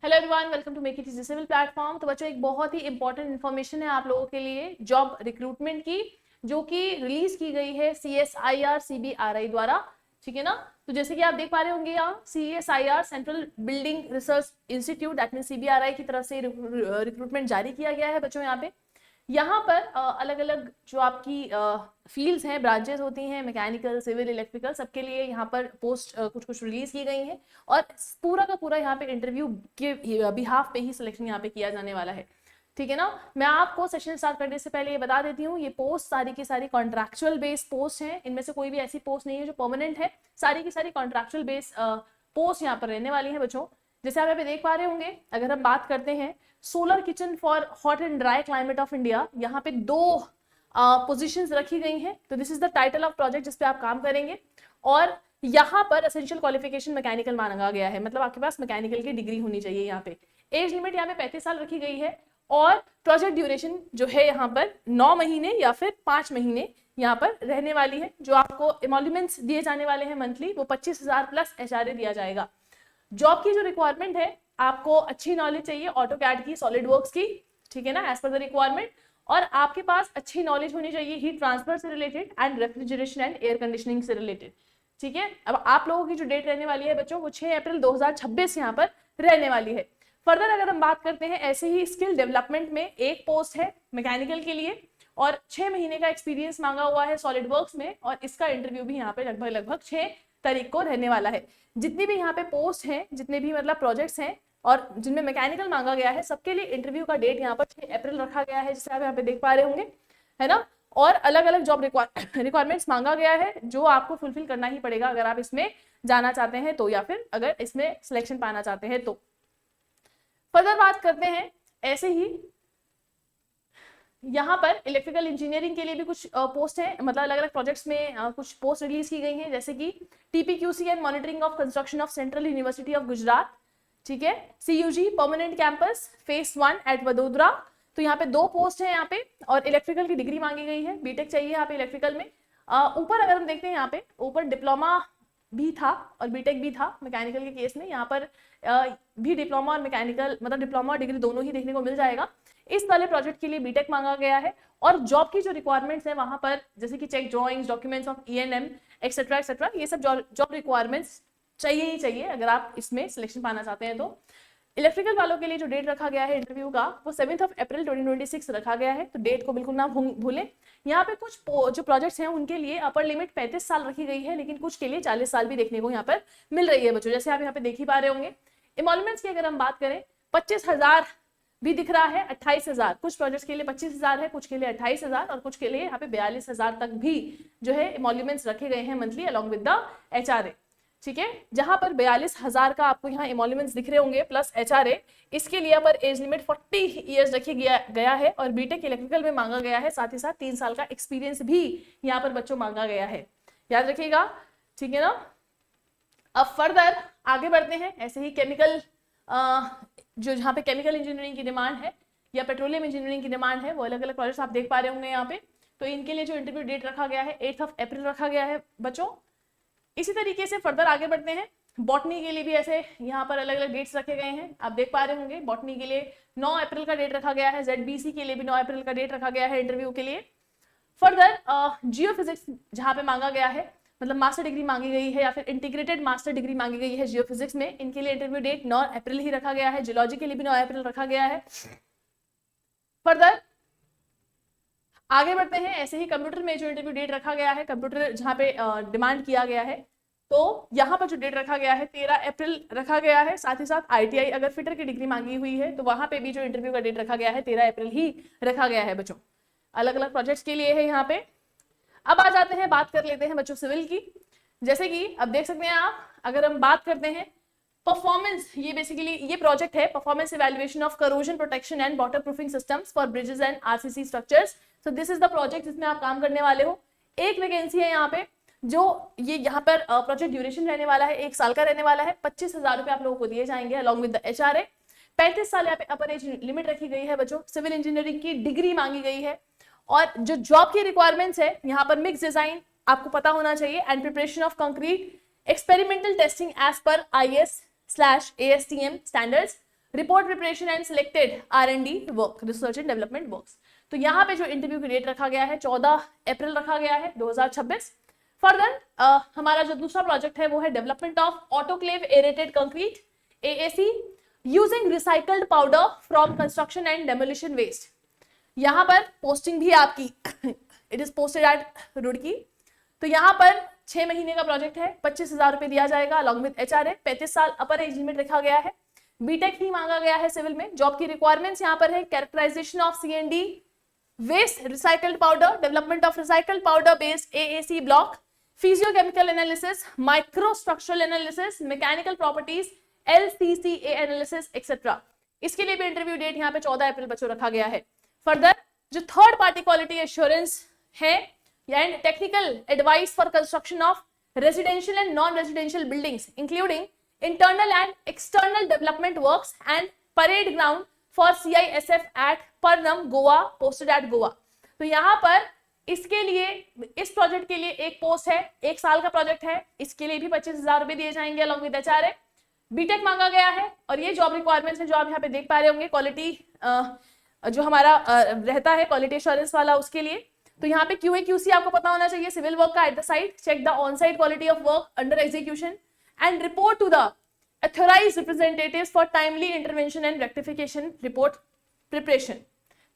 Hello everyone, welcome to make it easy civil platform. तो बच्चों, एक बहुत ही इंपॉर्टेंट इन्फॉर्मेशन है आप लोगों के लिए जॉब रिक्रूटमेंट की, जो कि रिलीज की गई है CSIR CBRI द्वारा। ठीक है ना। तो जैसे कि आप देख पा रहे होंगे यहाँ CSIR central building research institute that mean CBRI की तरफ से रिक्रूटमेंट जारी किया गया है बच्चों। यहाँ पर अलग अलग जो आपकी फील्ड्स हैं, ब्रांचेस होती हैं, मैकेनिकल, सिविल, इलेक्ट्रिकल, सबके लिए यहाँ पर पोस्ट कुछ कुछ रिलीज की गई हैं और पूरा का पूरा यहाँ पे इंटरव्यू के बिहाफ पे ही सिलेक्शन यहाँ पे किया जाने वाला है। ठीक है ना। मैं आपको सेशन स्टार्ट करने से पहले ये बता देती हूँ, ये पोस्ट सारी की सारी कॉन्ट्रैक्चुअल बेस्ड पोस्ट हैं। इनमें से कोई भी ऐसी पोस्ट नहीं है जो परमानेंट है, सारी की सारी कॉन्ट्रैक्चुअल बेस्ड पोस्ट यहाँ पर रहने वाली है बच्चों। जैसे आप यहाँ पे देख पा रहे होंगे, अगर हम बात करते हैं solar kitchen for hot and dry climate of India, यहाँ पे 2 पोजीशंस रखी गई हैं। तो this is the title of project जिस पे आप काम करेंगे। और यहाँ पर एसेंशियल क्वालिफिकेशन मैकेनिकल मांगा गया है, मतलब आपके पास मैकेनिकल की डिग्री होनी चाहिए। यहाँ पे एज लिमिट यहाँ पे 35 साल रखी गई है और प्रोजेक्ट ड्यूरेशन जो है यहाँ पर 9 महीने या फिर 5 महीने यहाँ पर रहने वाली है। जो आपको एमोल्यूमेंट्स दिए जाने वाले हैं मंथली, वो 25,000 प्लस HRA दिया जाएगा। जॉब की जो रिक्वायरमेंट है, आपको अच्छी नॉलेज चाहिए ऑटोकैड की, सॉलिड वर्क्स की, ठीक है ना, एज पर द रिक्वायरमेंट। और आपके पास अच्छी नॉलेज होनी चाहिए हीट ट्रांसफर से related and refrigeration and air conditioning से रिलेटेड। ठीक है। अब आप लोगों की जो डेट रहने वाली है बच्चों, वो 6 अप्रैल 2026 यहाँ पर रहने वाली है। फर्दर अगर हम बात करते हैं, ऐसे ही स्किल डेवलपमेंट में एक पोस्ट है मैकेनिकल के लिए और 6 महीने का एक्सपीरियंस मांगा हुआ है सॉलिड वर्क्स में, और इसका इंटरव्यू भी यहाँ पे लगभग 6 तारीख को रहने वाला है। जितनी भी यहाँ पे पोस्ट हैं, जितने भी मतलब प्रोजेक्ट्स हैं और जिनमें मैकेनिकल मांगा गया है, सबके लिए इंटरव्यू का डेट यहाँ पर 6 अप्रैल रखा गया है, जिसे आप यहाँ पे देख पा रहे होंगे, है ना। और अलग अलग जॉब रिक्वायरमेंट्स मांगा गया है जो आपको फुलफिल करना ही पड़ेगा अगर आप इसमें जाना चाहते हैं तो, या फिर अगर इसमें सिलेक्शन पाना चाहते हैं तो। फर्दर बात करते हैं, ऐसे ही यहाँ पर इलेक्ट्रिकल इंजीनियरिंग के लिए भी कुछ पोस्ट है, मतलब अलग अलग प्रोजेक्ट्स में कुछ पोस्ट रिलीज की गई हैं, जैसे कि TPQC and monitoring of construction of central university of Gujarat. ठीक है। CUG permanent campus phase 1 at Vadodara. तो यहाँ पे 2 पोस्ट है यहाँ पे, और इलेक्ट्रिकल की डिग्री मांगी गई है, बीटेक चाहिए यहाँ पे इलेक्ट्रिकल में। ऊपर अगर हम देखते हैं, यहाँ पे ऊपर डिप्लोमा भी था और बीटेक भी था मैकेनिकल के केस में। यहाँ पर भी डिप्लोमा और मैकेनिकल, मतलब डिप्लोमा और डिग्री दोनों ही देखने को मिल जाएगा। इस वाले प्रोजेक्ट के लिए बीटेक मांगा गया है। और जॉब की जो रिक्वायरमेंट्स है वहां पर, जैसे कि check drawings, documents of ENM etcetera etcetera, ये सब जॉब रिक्वायरमेंट्स चाहिए ही चाहिए अगर आप इसमें सिलेक्शन पाना चाहते हैं तो। इलेक्ट्रिकल वालों के लिए जो डेट रखा गया है इंटरव्यू का, वो 7 अप्रैल 2026 रखा गया है। तो डेट को बिल्कुल ना भूलें। यहाँ पे कुछ जो प्रोजेक्ट्स हैं उनके लिए अपर लिमिट 35 साल रखी गई है, लेकिन कुछ के लिए 40 साल भी देखने को यहाँ पर मिल रही है बच्चों, जैसे आप यहाँ पे देख ही पा रहे होंगे। एमोल्यूमेंट्स की अगर हम बात करें, 25,000 भी दिख रहा है, 28,000, कुछ प्रोजेक्ट्स के लिए 25,000 है, कुछ के लिए 28,000 और कुछ के लिए यहाँ पे 42,000 तक भी जो है एमोल्यूमेंट्स रखे गए हैं monthly along with the HRA। ठीक है। जहां पर 42,000 का आपको यहाँ एमोल्यूमेंट्स दिख रहे होंगे प्लस HRA, इसके लिए पर एज लिमिट 40 ईयर्स रखी गया है और बीटेक इलेक्ट्रिकल में मांगा गया है। साथ ही साथ 3 साल का एक्सपीरियंस भी यहाँ पर बच्चों मांगा गया है, याद रखिएगा। ठीक है ना। अब फर्दर आगे बढ़ते हैं, ऐसे ही केमिकल जो जहाँ पे केमिकल इंजीनियरिंग की डिमांड है या पेट्रोलियम इंजीनियरिंग की डिमांड है, वो अलग अलग प्रोजेक्ट्स आप देख पा रहे होंगे यहाँ पे। तो इनके लिए जो इंटरव्यू डेट रखा गया है 8 अप्रैल रखा गया है बच्चों। इसी तरीके से फर्दर आगे बढ़ते हैं, बॉटनी के लिए भी ऐसे यहाँ पर अलग अलग डेट्स रखे गए हैं, आप देख पा रहे होंगे। बॉटनी के लिए 9 अप्रैल का डेट रखा गया है, ZBC के लिए भी 9 अप्रैल का डेट रखा गया है इंटरव्यू के लिए। फर्दर जियो फिजिक्स जहाँ पे मांगा गया है, मतलब मास्टर डिग्री मांगी गई है या फिर इंटीग्रेटेड मास्टर डिग्री मांगी गई है जियो फिजिक्स में, इनके लिए इंटरव्यू डेट 9 अप्रैल ही रखा गया है। जियोलॉजी के लिए भी 9 अप्रैल रखा गया है। फर्दर आगे बढ़ते हैं, ऐसे ही कंप्यूटर में जो इंटरव्यू डेट रखा गया है, कंप्यूटर जहाँ पे डिमांड किया गया है, तो यहाँ पर जो डेट रखा गया है 13 अप्रैल रखा गया है। साथ ही साथ ITI अगर फिटर की डिग्री मांगी हुई है तो वहां पे भी जो इंटरव्यू का डेट रखा गया है 13 अप्रैल ही रखा गया है बच्चों। अलग अलग प्रोजेक्ट्स के लिए है यहाँ पे। अब आ जाते हैं, बात कर लेते हैं बच्चों सिविल की। जैसे कि अब देख सकते हैं आप, अगर हम बात करते हैं परफॉर्मेंस, ये बेसिकली ये प्रोजेक्ट है performance evaluation of corrosion protection and water proofing systems for bridges and RCC structures. So this is the project जिसमें आप काम करने वाले हो। एक वैकेंसी है यहाँ पे, जो ये यहाँ पर प्रोजेक्ट ड्यूरेशन रहने वाला है, 1 साल का रहने वाला है। 25,000 रुपए आप लोगों को दिए जाएंगे अलॉन्ग विद द HRA। 35 साल यहाँ पे अपर एज लिमिट रखी गई है बच्चों। सिविल इंजीनियरिंग की डिग्री मांगी गई है। और जो जॉब की रिक्वायरमेंट्स है यहाँ पर, मिक्स डिजाइन आपको पता होना चाहिए and preparation of concrete, experimental testing as per IS/ASTM standards, report preparation and selected R&D work, research and development works. तो यहाँ पे जो इंटरव्यू की डेट रखा गया है 14 अप्रैल रखा गया है 2026। फर्दर हमारा जो दूसरा प्रोजेक्ट है वो है development of autoclaved aerated concrete AAC using recycled powder from construction and demolition waste. यहाँ पर पोस्टिंग भी आपकी it is posted at Roorkee. तो यहाँ पर 6 महीने का प्रोजेक्ट है, 25,000 रुपए दिया जाएगा अलॉन्ग विद HRA। 35 साल अपर एज लिमिट रखा गया है, बीटेक ही मांगा गया है सिविल में। जॉब की रिक्वायरमेंट्स यहाँ पर है characterisation of CND waste recycled powder, development of recycled powder based AAC block, physicochemical analysis, micro structural analysis, mechanical properties, LCCA analysis etcetera. इसके लिए भी इंटरव्यू डेट यहाँ पे 14 अप्रैल बच्चों रखा गया है। फर्दर जो थर्ड पार्टी क्वालिटी एश्योरेंस है and technical advice for construction of residential and non residential buildings including internal and external development works and parade ground for CISF at Pernem Goa, posted at Goa. तो यहाँ पर इसके लिए इस प्रोजेक्ट के लिए एक पोस्ट है, 1 साल का प्रोजेक्ट है, इसके लिए भी 25,000 रुपए दिए जाएंगे अलॉन्ग विद HRA। बीटेक मांगा गया है और ये जॉब रिक्वायरमेंट्स है जो आप यहाँ पे देख पा रहे होंगे। क्वालिटी जो हमारा रहता है क्वालिटी एश्योरेंस वाला उसके लिए। तो यहाँ पे QA QC आपको पता होना चाहिए, सिविल वर्क का at the site, check the on site quality of work under execution and report to the authorised representatives for timely intervention and rectification report preparation.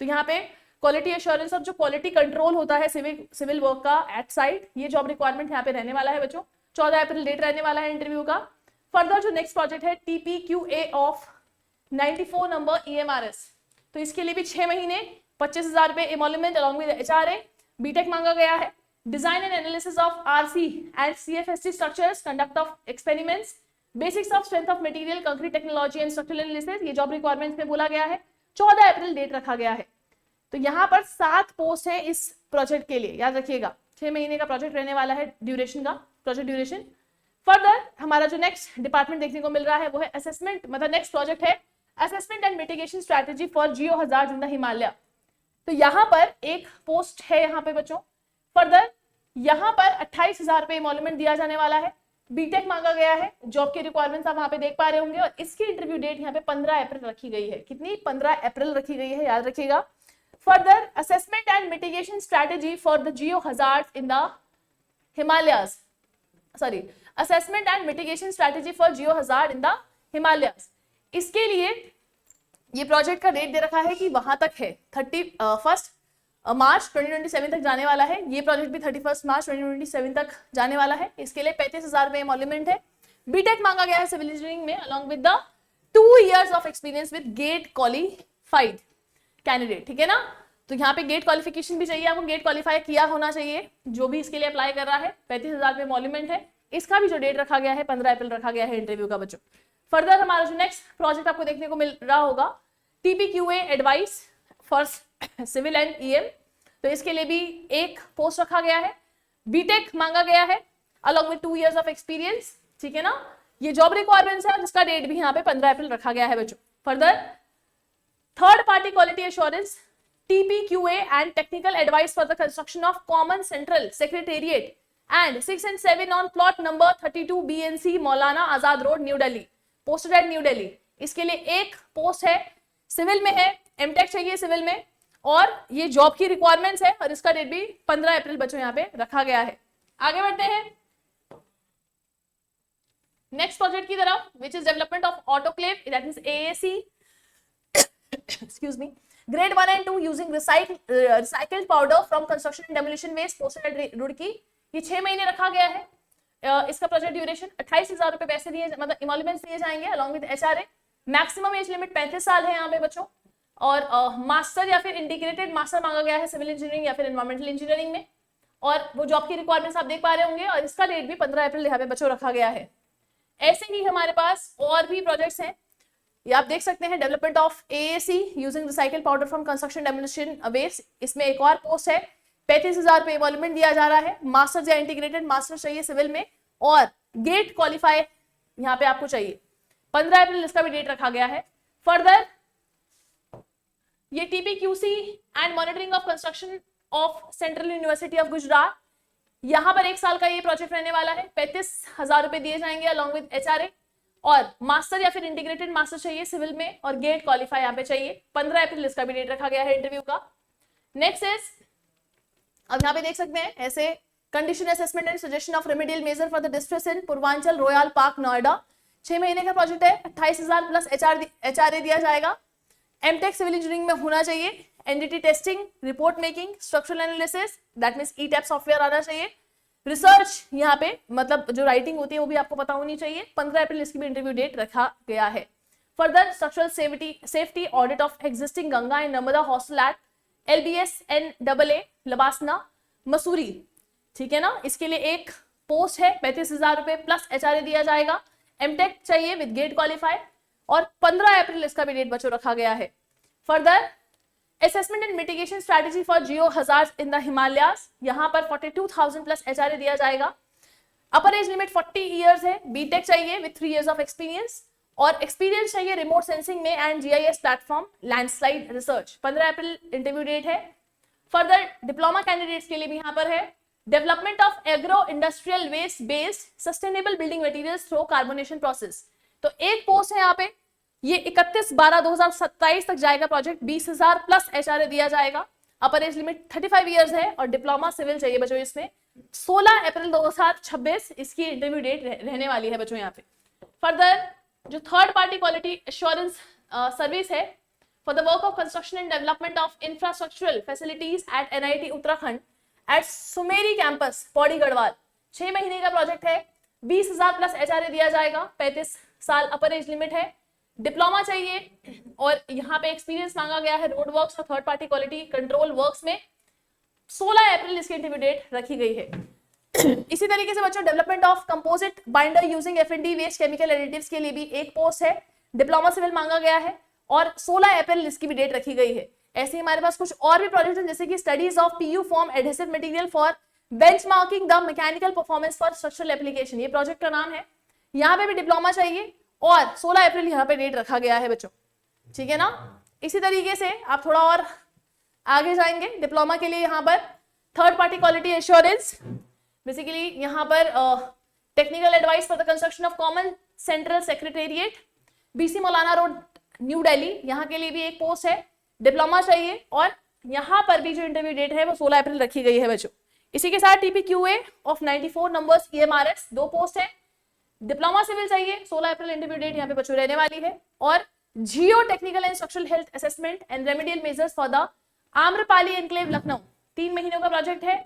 तो यहाँ पे क्वालिटी एश्योरेंस और जो क्वालिटी कंट्रोल होता है civil work का eight site, ये job requirement यहाँ पे रहने वाला है बच्चों। 14 अप्रैल डेट रहने वाला है इंटरव्यू का। फर्दर जो नेक्स्ट प्रोजेक्ट है TPQA ऑफ 94 नंबर EMRS। तो इसके लिए भी 6 महीने 25,000 रुपए एमोलुमेंट अलॉन्ग विद HRA। बीटेक मांगा गया है, design and analysis of RC and CFST structures, conduct of experiments, basics of strength of material, concrete technology and structural analysis. ये जॉब रिक्वायरमेंट्स में बोला गया है, 14 अप्रैल डेट रखा गया है। तो यहाँ पर 7 पोस्ट है इस प्रोजेक्ट के लिए, याद रखिएगा 6 महीने का प्रोजेक्ट रहने वाला है ड्यूरेशन का, प्रोजेक्ट ड्यूरेशन। फर्दर हमारा जो नेक्स्ट डिपार्टमेंट देखने को मिल रहा है वो है असेसमेंट, मतलब नेक्स्ट प्रोजेक्ट है assessment and mitigation strategy for Jio hazard in the Himalaya. तो यहाँ पर एक पोस्ट है यहाँ पे बच्चों। फर्दर यहाँ पर 28,000 रुपए एमोलुमेंट दिया जाने वाला है। बीटेक मांगा गया है, जॉब की रिक्वायरमेंट्स आप वहां पे देख पा रहे होंगे और इसकी इंटरव्यू डेट यहाँ पे 15 अप्रैल रखी गई है। कितनी? 15 अप्रैल रखी गई है, याद रखिएगा। Further assessment and mitigation strategy for the Jio hazard in the Himalayas, sorry assessment and mitigation strategy for Jio hazard in the Himalayas. इसके लिए ये प्रोजेक्ट का डेट दे रखा है कि वहां तक है 31 मार्च 2027 तक जाने वाला है। ये प्रोजेक्ट भी 31 मार्च 2027 तक जाने वाला है। इसके लिए 35,000 रुपए एमोलुमेंट है। बीटेक मांगा गया है सिविल इंजीनियरिंग में along with the 2 years of experience with GATE qualified candidate, ठीक है ना। तो यहाँ पे गेट क्वालिफिकेशन भी चाहिए, आपको गेट क्वालिफाई किया होना चाहिए जो भी इसके लिए अप्लाई कर रहा है। 35,000 रुपए एमोलुमेंट है। इसका भी जो डेट रखा गया है 15 अप्रैल रखा गया है इंटरव्यू का बच्चों। फर्दर हमारा जो नेक्स्ट प्रोजेक्ट आपको देखने को मिल रहा होगा TPQA advice for civil and EM। तो इसके लिए भी एक पोस्ट रखा गया है। बीटेक मांगा गया है along with 2 years of experience, ठीक है ना। ये जॉब रिक्वायरमेंट्स है जिसका डेट भी यहाँ पे 15 अप्रैल रखा गया है बच्चों। Further third party quality assurance TPQA and technical advice for the construction of common central secretariat and 6 and 7 on plot number 32 BNC Maulana Azad road New Delhi, posted at New Delhi. इसके लिए एक पोस्ट है, सिविल में है, एमटेक चाहिए सिविल में और ये जॉब की रिक्वायरमेंट्स है और इसका डेट भी 15 अप्रैल बच्चों यहाँ पे रखा गया है। आगे बढ़ते हैं नेक्स्ट प्रोजेक्ट की तरफ, which is development of autoclave that is AAC excuse me grade 1 and 2 using recycled powder from construction and demolition waste, posted at Roorkee. ये 6 महीने रखा गया है। इसका प्रोजेक्ट ड्यूरेशन 28,000 रुपए पैसे दिए, मतलब इमोलुमेंट्स दिए जाएंगे along with HRA। Maximum age limit 35 साल है यहाँ पे बच्चों और मास्टर या फिर इंटीग्रेटेड मास्टर मांगा गया है सिविल इंजीनियरिंग या फिर एनवायरमेंटल इंजीनियरिंग में और वो जॉब की रिक्वायरमेंट्स आप देख पा रहे होंगे और इसका डेट भी 15 अप्रैल यहाँ पे बच्चों रखा गया है। ऐसे ही हमारे पास और भी प्रोजेक्ट्स हैं, ये आप देख सकते हैं। Development of AAC using recycle powder from construction demolition waste, इसमें एक और पोस्ट है। 35,000 रुपए एमोलुमेंट दिया जा रहा है। मास्टर्स या इंटीग्रेटेड मास्टर चाहिए सिविल में और गेट क्वालिफाई यहाँ पे आपको चाहिए। 15 अप्रैल इसका भी डेट रखा गया है। फर्दर ये TPQC and monitoring of construction of central university of Gujarat, यहाँ पर 1 साल का ये प्रोजेक्ट रहने वाला है। 35,000 रुपए दिए जाएंगे अलॉन्ग विद HRA। और मास्टर या फिर इंटीग्रेटेड मास्टर चाहिए सिविल में, और गेट क्वालिफाई यहाँ पे चाहिए। 15 अप्रैल इसका भी डेट रखा गया है इंटरव्यू का। नेक्स्ट इज, अब यहाँ पे देख सकते हैं ऐसे, condition assessment and suggestion of remedial measure for the distress in Purvanchal Royal Park Noida. 6 महीने का प्रोजेक्ट है, 28,000 प्लस HRA दिया जाएगा। एमटेक सिविल इंजीनियरिंग में होना चाहिए। NDT testing, report making, structural analysis, that means ETABS software आना चाहिए। रिसर्च यहाँ पे मतलब जो राइटिंग होती है वो भी आपको पता होनी चाहिए। 15 अप्रैल इसकी भी इंटरव्यू डेट रखा गया है। Further structural safety audit of existing Ganga and Narmada hostel at LBS-NAA LBSNAA Mussoorie, ठीक है ना। इसके लिए एक पोस्ट है, 35,000 रुपए प्लस HRA दिया जाएगा। एमटेक चाहिए विद गेट क्वालिफाई, और 15 अप्रैल इसका भी डेट बच्चों रखा गया है। Further assessment and mitigation strategy for geohazards in the Himalayas, यहाँ पर 42,000 प्लस HRA दिया जाएगा। अपर एज लिमिट 40 इयर्स है। बीटेक चाहिए विद 3 इयर्स ऑफ एक्सपीरियंस, और एक्सपीरियंस चाहिए रिमोट सेंसिंग में and GIS platform landslide research. 15 अप्रैल इंटरव्यू डेट है। फर्दर डिप्लोमा कैंडिडेट्स के लिए भी यहाँ पर है, development of agro industrial waste based sustainable building materials through carbonation process. तो एक पोस्ट है यहाँ पे, ये 31/12/2027 तक जाएगा प्रोजेक्ट। 20,000 प्लस HRA दिया जाएगा। अपर एज लिमिट 35 इयर्स है, और डिप्लोमा सिविल चाहिए बच्चों इसमें। 16 अप्रैल 2026 इसकी इंटरव्यू डेट रहने वाली है बच्चों यहाँ पे। फर्दर जो third party quality assurance service है for the work of construction and development of infrastructural facilities at NIT Uttarakhand at Sumeri campus Pauri Garhwal. 6 महीने का प्रोजेक्ट है। 20,000 प्लस HRA दिया जाएगा। 35 साल अपर एज लिमिट है। डिप्लोमा चाहिए, और यहाँ पे एक्सपीरियंस मांगा गया है रोड वर्क्स और third party quality control works में। 16 अप्रैल इसकी इंटरव्यू डेट रखी गई है। इसी तरीके से बच्चों development of composite binder using F&D waste chemical additives के लिए भी एक पोस्ट है। डिप्लोमा सिविल मांगा गया है, और 16 अप्रैल इसकी भी डेट रखी गई है। ऐसे ही हमारे पास कुछ और भी प्रोजेक्ट हैं, जैसे कि studies of PU form adhesive material for benchmarking the mechanical performance for structural application, ये प्रोजेक्ट का नाम है। यहाँ पे भी डिप्लोमा चाहिए, और 16 अप्रैल यहाँ पे डेट रखा गया है बच्चों, ठीक है ना। इसी तरीके से आप थोड़ा और आगे जाएंगे डिप्लोमा के लिए, यहाँ पर third party quality assurance, basically यहाँ पर technical advice for the construction of common central secretariat, BC Maulana road New Delhi, यहाँ के लिए भी एक पोस्ट है। डिप्लोमा चाहिए, और यहाँ पर भी जो इंटरव्यू डेट है वो 16 अप्रैल रखी गई है बच्चों। इसी के साथ TPQA of 94 numbers EMRS 2 post है। डिप्लोमा सिविल चाहिए, 16 अप्रैल इंटरव्यू डेट यहाँ पे बच्चों रहने वाली है। और जियो technical and structural health assessment and remedial measures for the Amrapali enclave Lucknow, 3 महीनों का प्रोजेक्ट है।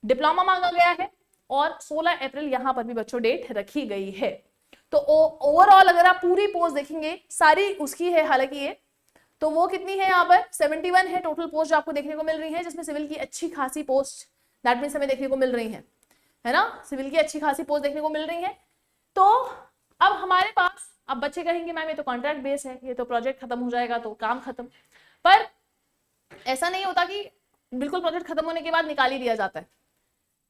डिप्लोमा मांगा गया है, और 16 अप्रैल यहाँ पर भी बच्चों डेट रखी गई है। तो ओवरऑल अगर आप पूरी पोस्ट देखेंगे, सारी उसकी है हालांकि ये, तो वो कितनी है यहाँ पर 71 है टोटल पोस्ट जो आपको देखने को मिल रही है, जिसमें सिविल की अच्छी खासी पोस्ट दैट मींस हमें देखने को मिल रही है ना, सिविल की अच्छी खासी पोस्ट देखने को मिल रही है। तो अब हमारे पास, अब बच्चे कहेंगे मैम ये तो कॉन्ट्रैक्ट बेस है, ये तो प्रोजेक्ट खत्म हो जाएगा तो काम खत्म, पर ऐसा नहीं होता कि बिल्कुल प्रोजेक्ट खत्म होने के बाद निकाल ही दिया जाता है।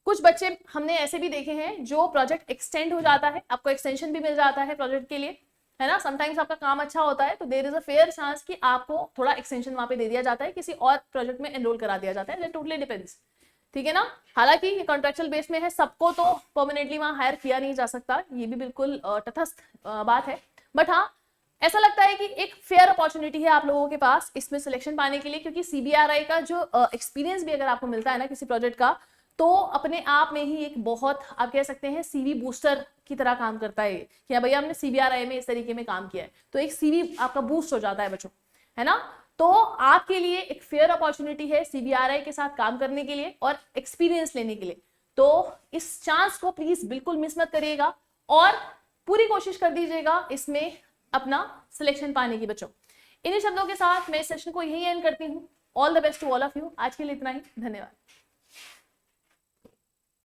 कुछ बच्चे हमने ऐसे भी देखे हैं जो प्रोजेक्ट एक्सटेंड हो जाता है, आपको एक्सटेंशन भी मिल जाता है प्रोजेक्ट के लिए, है ना। समटाइम्स आपका काम अच्छा होता है तो there is a fair chance कि आपको थोड़ा एक्सटेंशन वहां पे दे दिया जाता है, किसी और प्रोजेक्ट में एनरोल करा दिया जाता है, दैट टोटली डिपेंड्स, ठीक है ना। हालांकि ये कॉन्ट्रेक्चुअल बेस में है, सबको तो परमानेंटली वहां हायर किया नहीं जा सकता, ये भी बिल्कुल तटस्थ बात है। बट हाँ, ऐसा लगता है कि एक फेयर अपॉर्चुनिटी है आप लोगों के पास इसमें सिलेक्शन पाने के लिए, क्योंकि CBRI का जो एक्सपीरियंस भी अगर आपको मिलता है ना किसी प्रोजेक्ट का, तो अपने आप में ही एक बहुत आप कह सकते हैं CV बूस्टर की तरह काम करता है कि हाँ भैया हमने CBRI में इस तरीके में काम किया है, तो एक CV आपका बूस्ट हो जाता है बच्चों, है ना। तो आपके लिए एक फेयर अपॉर्चुनिटी है CBRI के साथ काम करने के लिए और एक्सपीरियंस लेने के लिए, तो इस चांस को प्लीज बिल्कुल मिस मत करिएगा और पूरी कोशिश कर दीजिएगा इसमें अपना सिलेक्शन पाने की बच्चों। इन्हीं शब्दों के साथ मैं इस सेशन को यही एंड करती हूँ। All the best to all of you. आज के लिए इतना ही, धन्यवाद।